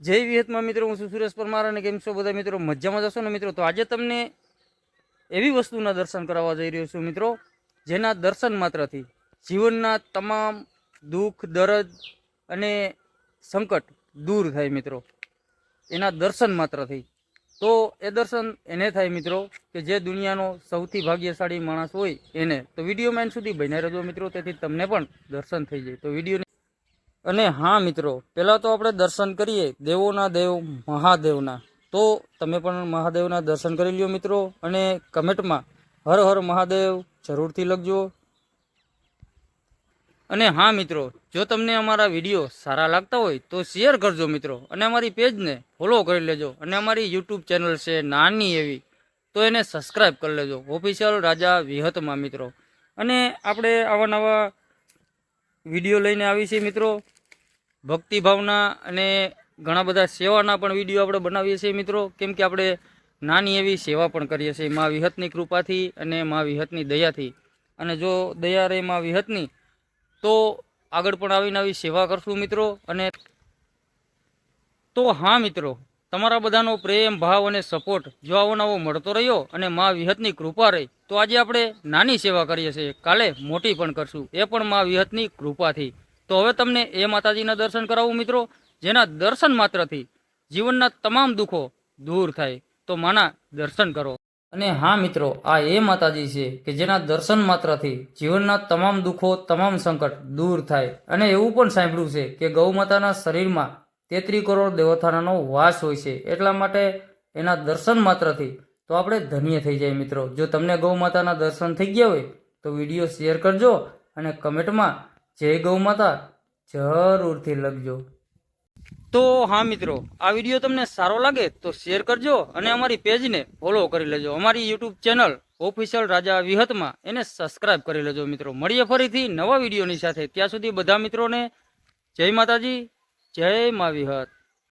જય વિહતમાં મિત્રો, હું છું સુરેશ પરમાર અને કેમ છો બધા મિત્રો? મજામાં જશો ને મિત્રો? તો આજે તમને એવી વસ્તુના દર્શન કરાવવા જઈ રહ્યો છું મિત્રો, જેના દર્શન માત્રથી જીવનના તમામ દુઃખ દર્દ અને સંકટ દૂર થાય મિત્રો, એના દર્શન માત્રથી. તો એ દર્શન એને થાય મિત્રો કે જે દુનિયાનો સૌથી ભાગ્યશાળી માણસ હોય એને. તો વિડીયોમાં એન્ડ સુધી બન્યા રહેજો મિત્રો, તેથી તમને પણ દર્શન થઈ જાય. તો વિડીયો અને હા મિત્રો, પહેલાં તો આપણે દર્શન કરીએ દેવોના દેવ મહાદેવના. તો તમે પણ મહાદેવના દર્શન કરી લ્યો મિત્રો, અને કમેન્ટમાં હર હર મહાદેવ જરૂરથી લખજો. અને હા મિત્રો, જો તમને અમારા વિડીયો સારા લાગતા હોય તો શેર કરજો મિત્રો, અને અમારી પેજને ફોલો કરી લેજો. અને અમારી યુટ્યુબ ચેનલ છે નાની એવી, તો એને સબસ્ક્રાઈબ કરી લેજો, ઓફિશિયલ રાજા વિહતમાં મિત્રો. અને આપણે આવા નવા વિડીયો લઈને આવી છીએ મિત્રો, ભક્તિભાવના અને ઘણા બધા સેવાના પણ વિડીયો આપણે બનાવીએ છીએ મિત્રો. કેમ કે આપણે નાની એવી સેવા પણ કરીએ છીએ મા વિહતની કૃપાથી અને મા વિહતની દયાથી. અને જો દયા રહે મા વિહતની તો આગળ પણ આવીને આવી સેવા કરશું મિત્રો. અને તો હા મિત્રો, તમારા બધાનો પ્રેમ ભાવ અને સપોર્ટ જો આવો નવો મળતો રહ્યો અને મા વિહતની કૃપા રહી, તો આજે આપણે નાની સેવા કરીએ છીએ, કાલે મોટી પણ કરશું, એ પણ મા વિહતની કૃપાથી. તો હવે તમને એ માતાજીના દર્શન કરાવું મિત્રો, જેના દર્શન માત્રથી જીવનના તમામ દુઃખો દૂર થાય. તો માના દર્શન કરો. અને હા મિત્રો, આ એ માતાજી છે કે જેના દર્શન માત્રથી જીવનના તમામ દુઃખો તમામ સંકટ દૂર થાય. અને એવું પણ સાંભળ્યું છે કે ગૌ માતાના શરીરમાં 33 કરોડ દેવથાનાનો વાસ હોય છે, એટલા માટે એના દર્શન માત્રથી તો આપણે ધન્ય થઈ જાય મિત્રો. જો તમને ગૌ માતાના દર્શન થઈ ગયા હોય તો વિડીયો શેર કરજો, અને કમેન્ટમાં જય ગૌ માતા જરૂરથી લખજો. તો હા મિત્રો, આ વિડીયો તમને સારો લાગે તો શેર કરજો, અને અમારી પેજને ફોલો કરી લેજો. અમારી યુટ્યુબ ચેનલ ઓફિશિયલ રાજા વિહતમાં એને સબસ્ક્રાઈબ કરી લેજો મિત્રો. મળીએ ફરીથી નવા વિડીયોની સાથે. ત્યાં સુધી બધા મિત્રોને જય માતાજી, જય મા વિહત.